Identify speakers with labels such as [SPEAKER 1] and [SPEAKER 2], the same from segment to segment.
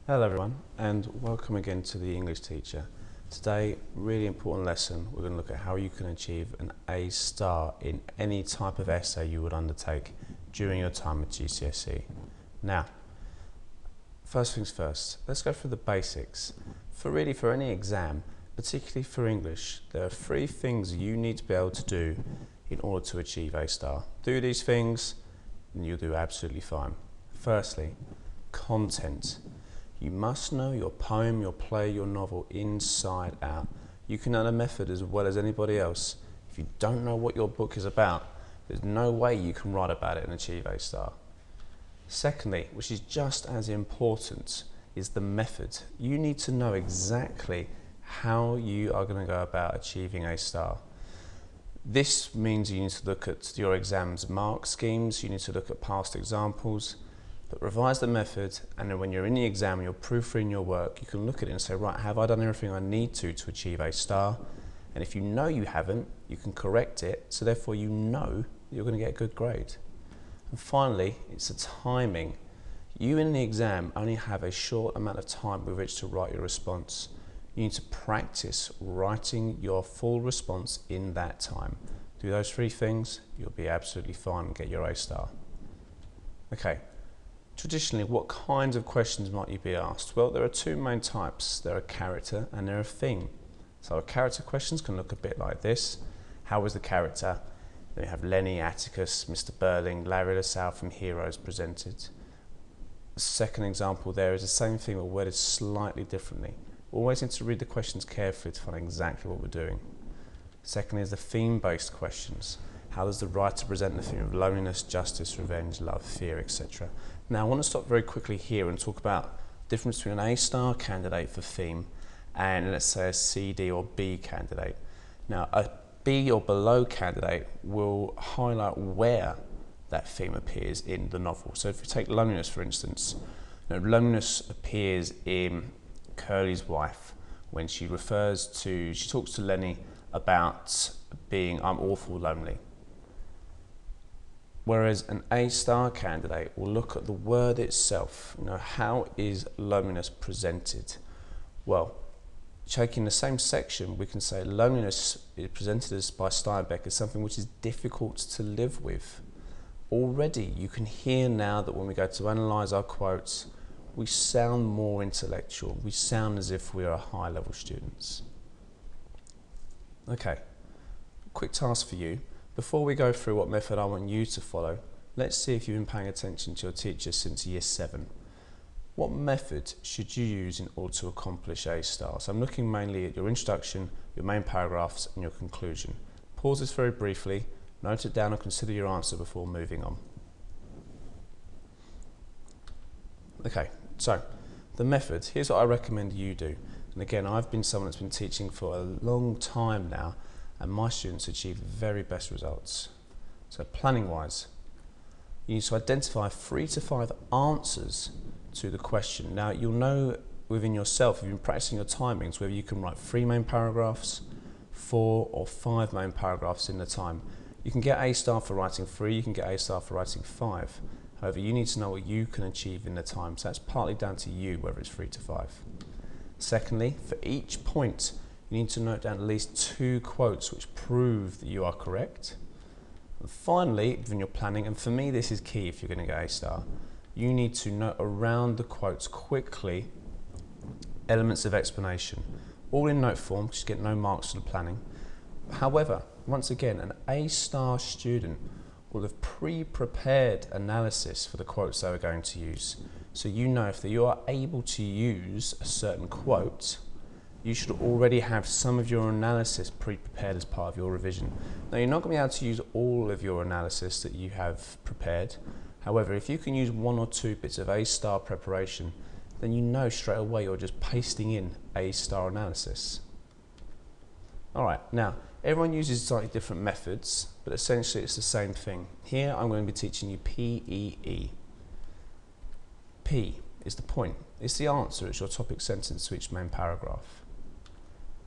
[SPEAKER 1] Hello everyone, and welcome again to the English Teacher. Today, really important lesson, we're going to look at how you can achieve an A star in any type of essay you would undertake during your time at GCSE. Now, first things first, let's go through the basics. For any exam, particularly for English, there are 3 things you need to be able to do in order to achieve A star. Do these things and you'll do absolutely fine. Firstly, content. You must know your poem, your play, your novel inside out. You can know the method as well as anybody else. If you don't know what your book is about, there's no way you can write about it and achieve A star. Secondly, which is just as important, is the method. You need to know exactly how you are going to go about achieving A star. This means you need to look at your exam's mark schemes, you need to look at past examples, but revise the method, and then when you're in the exam, you're proofreading your work, you can look at it and say, right, have I done everything I need to achieve A star? And if you know you haven't, you can correct it, so therefore you know you're going to get a good grade. And finally, it's the timing. You in the exam only have a short amount of time with which to write your response. You need to practice writing your full response in that time. Do those 3 things, you'll be absolutely fine and get your A star. Okay. Traditionally, what kinds of questions might you be asked? Well, there are 2 main types. There are character and there are theme. So character questions can look a bit like this. How was the character? Then we have Lenny, Atticus, Mr. Burling, Larry LaSalle from Heroes presented. The second example there is the same thing but worded slightly differently. Always need to read the questions carefully to find exactly what we're doing. Secondly is the theme-based questions. How does the writer present the theme of loneliness, justice, revenge, love, fear, etc.? Now, I want to stop very quickly here and talk about the difference between an A star candidate for theme and, let's say, a C, D or B candidate. Now, a B or below candidate will highlight where that theme appears in the novel. So if we take loneliness, for instance, loneliness appears in Curly's wife when she talks to Lenny about being, I'm awful lonely. Whereas an A star candidate will look at the word itself. How is loneliness presented? Well, taking the same section, we can say loneliness is presented as by Steinbeck as something which is difficult to live with. Already, you can hear now that when we go to analyse our quotes, we sound more intellectual. We sound as if we are high-level students. Okay, quick task for you. Before we go through what method I want you to follow, let's see if you've been paying attention to your teacher since year 7. What method should you use in order to accomplish A star? So I'm looking mainly at your introduction, your main paragraphs and your conclusion. Pause this very briefly, note it down and consider your answer before moving on. Okay, so the method, here's what I recommend you do. And again, I've been someone that's been teaching for a long time now, and my students achieve the very best results. So planning wise, you need to identify 3 to 5 answers to the question. Now you'll know within yourself, if you've been practicing your timings, whether you can write 3 main paragraphs, 4 or 5 main paragraphs in the time. You can get A star for writing 3, you can get A star for writing 5. However, you need to know what you can achieve in the time. So that's partly down to you, whether it's 3 to 5. Secondly, for each point, you need to note down at least 2 quotes which prove that you are correct. And finally, when you're planning, and for me this is key if you're going to get A star, you need to note around the quotes quickly elements of explanation. All in note form, because you get no marks for the planning. However, once again, an A star student will have pre-prepared analysis for the quotes they are going to use. So you know if you are able to use a certain quote, you should already have some of your analysis pre-prepared as part of your revision. Now, you're not going to be able to use all of your analysis that you have prepared. However, if you can use 1 or 2 bits of A star preparation, then you know straight away you're just pasting in A star analysis. All right, now, everyone uses slightly different methods, but essentially it's the same thing. Here, I'm going to be teaching you PEE. P is the point. It's the answer. It's your topic sentence to each main paragraph.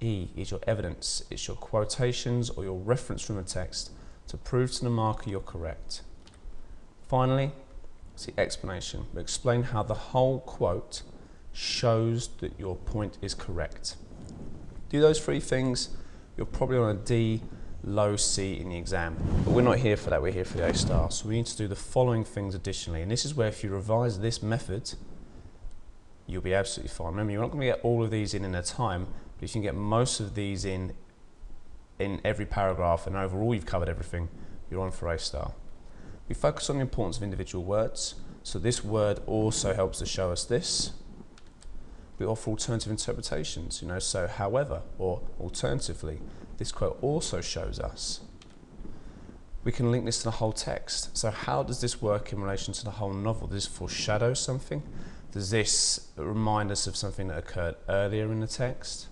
[SPEAKER 1] E is your evidence. It's your quotations or your reference from the text to prove to the marker you're correct. Finally, it's the explanation. We explain how the whole quote shows that your point is correct. Do those three things, you're probably on a D, low C in the exam. But we're not here for that, we're here for the A star. So we need to do the following things additionally. And this is where if you revise this method, you'll be absolutely fine. Remember, you're not going to get all of these in a time, but if you can get most of these in every paragraph and overall you've covered everything, you're on for A star. We focus on the importance of individual words. So this word also helps to show us this. We offer alternative interpretations, so however or alternatively. This quote also shows us. We can link this to the whole text. So how does this work in relation to the whole novel? Does this foreshadow something? Does this remind us of something that occurred earlier in the text?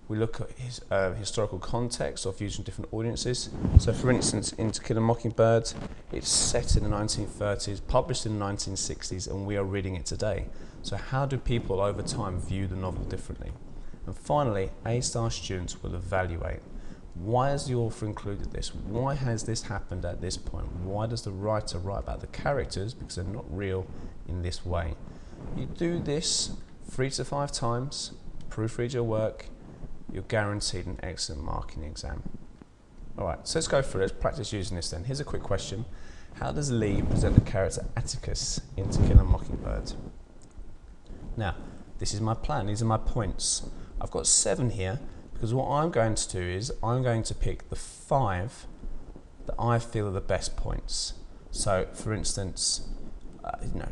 [SPEAKER 1] We look at his historical context of using different audiences. So for instance, in To Kill a Mockingbird, it's set in the 1930s, published in the 1960s, and we are reading it today. So how do people over time view the novel differently? And finally, A-star students will evaluate. Why has the author included this? Why has this happened at this point? Why does the writer write about the characters, because they're not real, in this way? You do this 3 to 5 times, proofread your work, you're guaranteed an excellent mark in the exam. Alright, so let's go through it. Let's practice using this then. Here's a quick question. How does Lee present the character Atticus in To Kill a Mockingbird? Now, this is my plan. These are my points. I've got 7 here because what I'm going to do is I'm going to pick the 5 that I feel are the best points. So, for instance,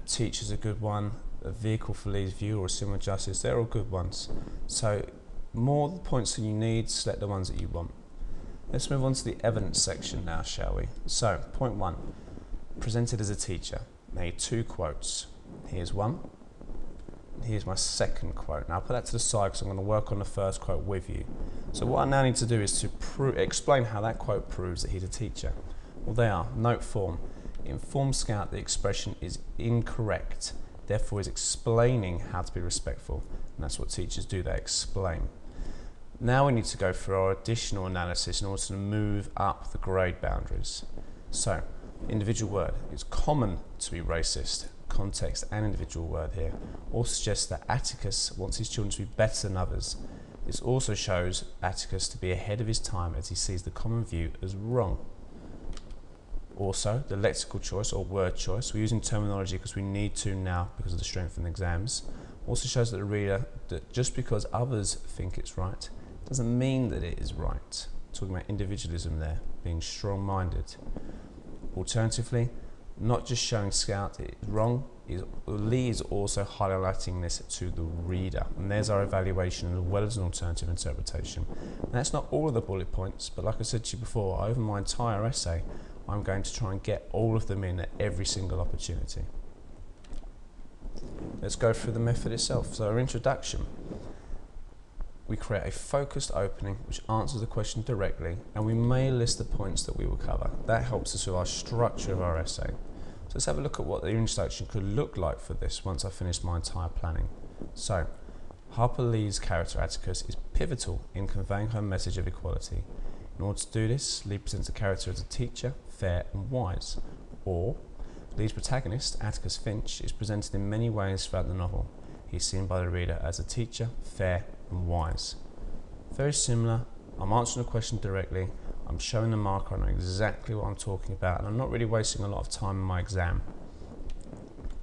[SPEAKER 1] teacher's a good one, a vehicle for Lee's view or a similar justice, they're all good ones. So, more the points than you need, select the ones that you want. Let's move on to the evidence section now, shall we? So, point 1, presented as a teacher. Now, 2 quotes. Here's one. Here's my second quote. Now I'll put that to the side because I'm going to work on the first quote with you. So what I now need to do is to explain how that quote proves that he's a teacher. Well, they are. Note form. In Form Scout, the expression is incorrect. Therefore, is explaining how to be respectful. And that's what teachers do, they explain. Now we need to go through our additional analysis in order to move up the grade boundaries. So, individual word. It's common to be racist. Context and individual word here also suggests that Atticus wants his children to be better than others. This also shows Atticus to be ahead of his time as he sees the common view as wrong. Also, the lexical choice or word choice, we're using terminology because we need to now because of the strength in the exams, also shows that the reader that just because others think it's right doesn't mean that it is right. Talking about individualism there, being strong-minded. Alternatively, not just showing Scout it is wrong, Lee is also highlighting this to the reader. And there's our evaluation as well as an alternative interpretation. And that's not all of the bullet points, but like I said to you before, over my entire essay, I'm going to try and get all of them in at every single opportunity. Let's go through the method itself. So our introduction. We create a focused opening which answers the question directly, and we may list the points that we will cover. That helps us with our structure of our essay. So let's have a look at what the introduction could look like for this once I've finished my entire planning. So, Harper Lee's character Atticus is pivotal in conveying her message of equality. In order to do this, Lee presents the character as a teacher, fair and wise. Or, Lee's protagonist, Atticus Finch, is presented in many ways throughout the novel. He is seen by the reader as a teacher, fair and wise. Very similar. I'm answering the question directly, I'm showing the marker, I know exactly what I'm talking about, and I'm not really wasting a lot of time in my exam.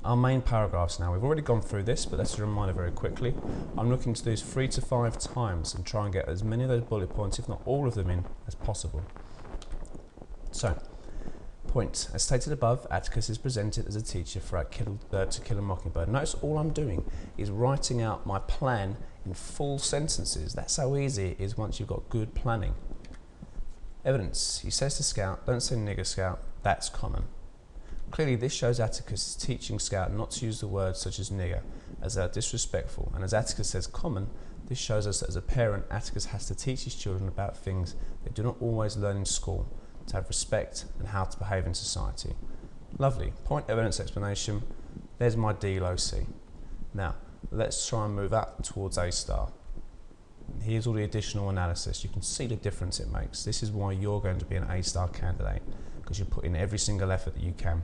[SPEAKER 1] Our main paragraphs now, we've already gone through this, but let's remind it very quickly. I'm looking to do this 3 to 5 times and try and get as many of those bullet points, if not all of them in, as possible. So, point. As stated above, Atticus is presented as a teacher throughout To Kill a Mockingbird. Notice all I'm doing is writing out my plan in full sentences. That's how easy it is once you've got good planning. Evidence. He says to Scout, don't say nigger Scout, that's common. Clearly this shows Atticus is teaching Scout not to use the words such as nigger, as they are disrespectful, and as Atticus says common, this shows us that as a parent, Atticus has to teach his children about things they do not always learn in school, to have respect and how to behave in society. Lovely. Point, evidence, explanation. There's my D, low C. Now, let's try and move up towards A star. Here's all the additional analysis. You can see the difference it makes. This is why you're going to be an A star candidate, because you put in every single effort that you can.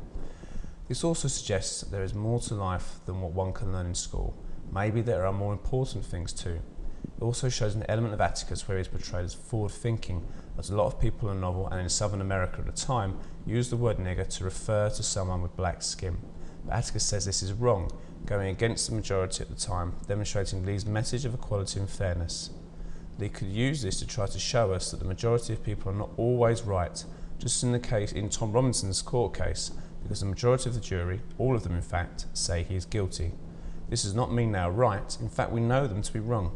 [SPEAKER 1] This also suggests that there is more to life than what one can learn in school. Maybe there are more important things too. It also shows an element of Atticus where he is portrayed as forward-thinking, as a lot of people in the novel and in Southern America at the time used the word nigger to refer to someone with black skin. But Atticus says this is wrong, going against the majority at the time, demonstrating Lee's message of equality and fairness. Lee could use this to try to show us that the majority of people are not always right, just in the case in Tom Robinson's court case, because the majority of the jury, all of them in fact, say he is guilty. This does not mean they are right, in fact we know them to be wrong.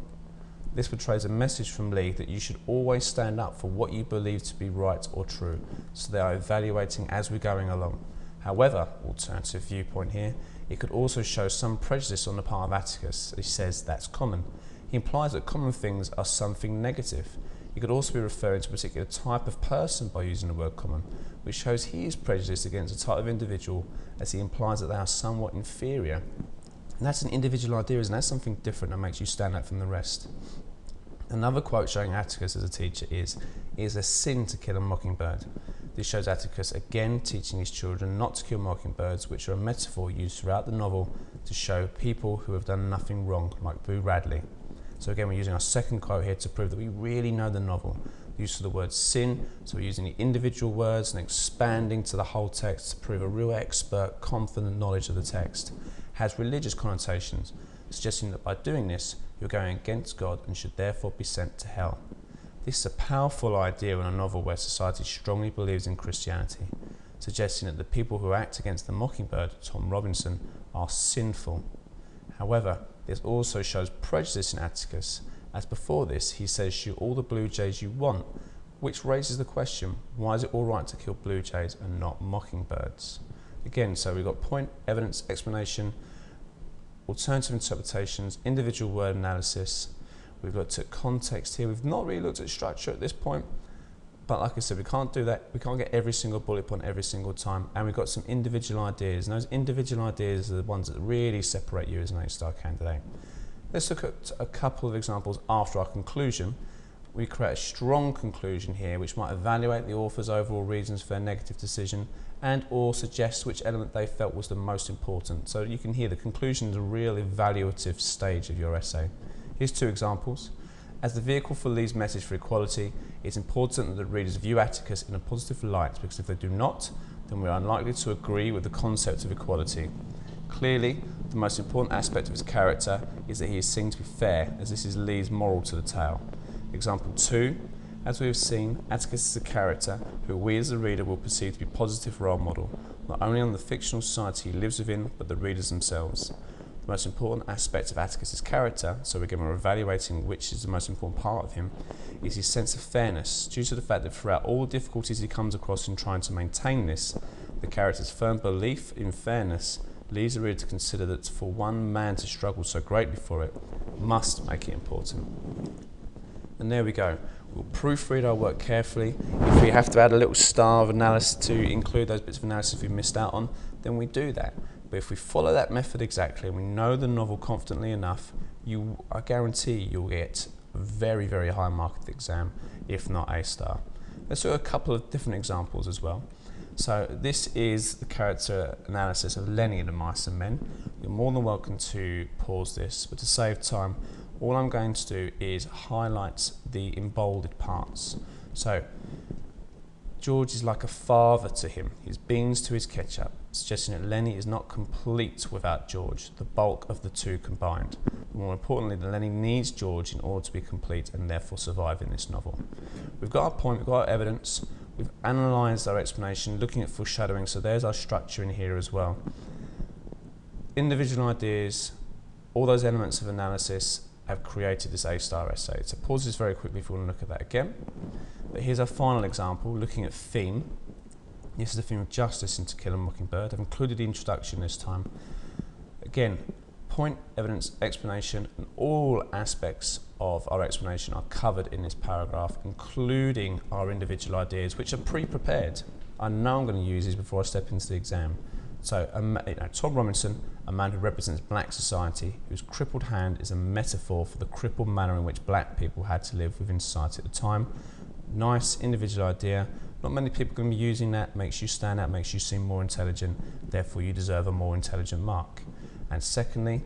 [SPEAKER 1] This portrays a message from Lee that you should always stand up for what you believe to be right or true, so they are evaluating as we're going along. However, alternative viewpoint here, it could also show some prejudice on the part of Atticus. He says that's common. He implies that common things are something negative. He could also be referring to a particular type of person by using the word common, which shows he is prejudiced against a type of individual, as he implies that they are somewhat inferior. And that's an individual idea, isn't it? That's something different that makes you stand out from the rest. Another quote showing Atticus as a teacher is, "It is a sin to kill a mockingbird." This shows Atticus again teaching his children not to kill mockingbirds, which are a metaphor used throughout the novel to show people who have done nothing wrong, like Boo Radley. So again, we're using our second quote here to prove that we really know the novel. The use of the word sin, so we're using the individual words and expanding to the whole text to prove a real expert, confident knowledge of the text, has religious connotations, suggesting that by doing this, you're going against God and should therefore be sent to hell. This is a powerful idea in a novel where society strongly believes in Christianity, suggesting that the people who act against the mockingbird, Tom Robinson, are sinful. However, this also shows prejudice in Atticus, as before this he says shoot all the blue jays you want, which raises the question, why is it all right to kill blue jays and not mockingbirds? Again, so we've got point, evidence, explanation, alternative interpretations, individual word analysis. We've looked at context here. We've not really looked at structure at this point, but like I said, we can't do that. We can't get every single bullet point every single time, and we've got some individual ideas, and those individual ideas are the ones that really separate you as an A-star candidate. Let's look at a couple of examples after our conclusion. We create a strong conclusion here which might evaluate the author's overall reasons for their negative decision and or suggest which element they felt was the most important. So you can hear the conclusion is a real evaluative stage of your essay. Here's two examples. As the vehicle for Lee's message for equality, it's important that the readers view Atticus in a positive light, because if they do not, then we are unlikely to agree with the concept of equality. Clearly, the most important aspect of his character is that he is seen to be fair, as this is Lee's moral to the tale. Example 2. As we have seen, Atticus is a character who we as the reader will perceive to be a positive role model, not only on the fictional society he lives within, but the readers themselves. The most important aspect of Atticus's character, so again we're evaluating which is the most important part of him, is his sense of fairness, due to the fact that throughout all the difficulties he comes across in trying to maintain this, the character's firm belief in fairness leads the reader to consider that for one man to struggle so greatly for it must make it important. And there we go. We'll proofread our work carefully. If we have to add a little star of analysis to include those bits of analysis we missed out on, then we do that. But if we follow that method exactly and we know the novel confidently enough, I guarantee you'll get a very, very high mark at the exam, if not A-star. Let's look at a couple of different examples as well. So this is the character analysis of Lenny in The Mice and Men. You're more than welcome to pause this, but to save time, all I'm going to do is highlight the embolded parts. So George is like a father to him, his beans to his ketchup, suggesting that Lenny is not complete without George, the bulk of the two combined. More importantly, that Lenny needs George in order to be complete and therefore survive in this novel. We've got our point, we've got our evidence, we've analysed our explanation, looking at foreshadowing, so there's our structure in here as well. Individual ideas, all those elements of analysis have created this A-star essay. So pause this very quickly if you want to look at that again. But here's our final example, looking at theme. This is the theme of justice in To Kill a Mockingbird. I've included the introduction this time. Again, point, evidence, explanation, and all aspects of our explanation are covered in this paragraph, including our individual ideas, which are pre-prepared. I know I'm going to use these before I step into the exam. So, Tom Robinson, a man who represents black society, whose crippled hand is a metaphor for the crippled manner in which black people had to live within society at the time. Nice individual idea. Not many people are going to be using that. Makes you stand out, makes you seem more intelligent. Therefore, you deserve a more intelligent mark. And secondly,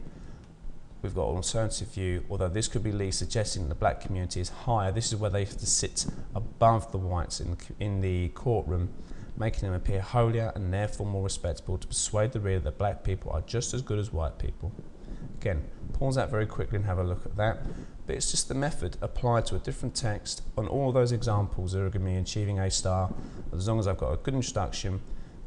[SPEAKER 1] we've got an alternative view, although this could be least suggesting that the black community is higher. This is where they have to sit above the whites in the courtroom, making them appear holier and therefore more respectable, to persuade the reader that black people are just as good as white people. Again, pause that very quickly and have a look at that. But it's just the method applied to a different text on all those examples that are going to be achieving A star, as long as I've got a good introduction,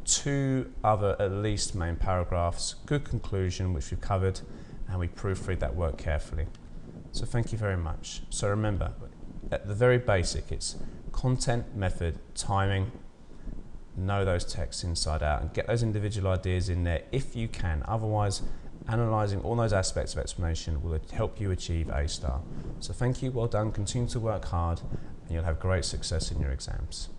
[SPEAKER 1] 2 other at least main paragraphs, good conclusion which we've covered, and we proofread that work carefully. So thank you very much. So remember, at the very basic, it's content, method, timing. Know those texts inside out and get those individual ideas in there if you can. Otherwise, analysing all those aspects of explanation will help you achieve A star. So thank you, well done, continue to work hard, and you'll have great success in your exams.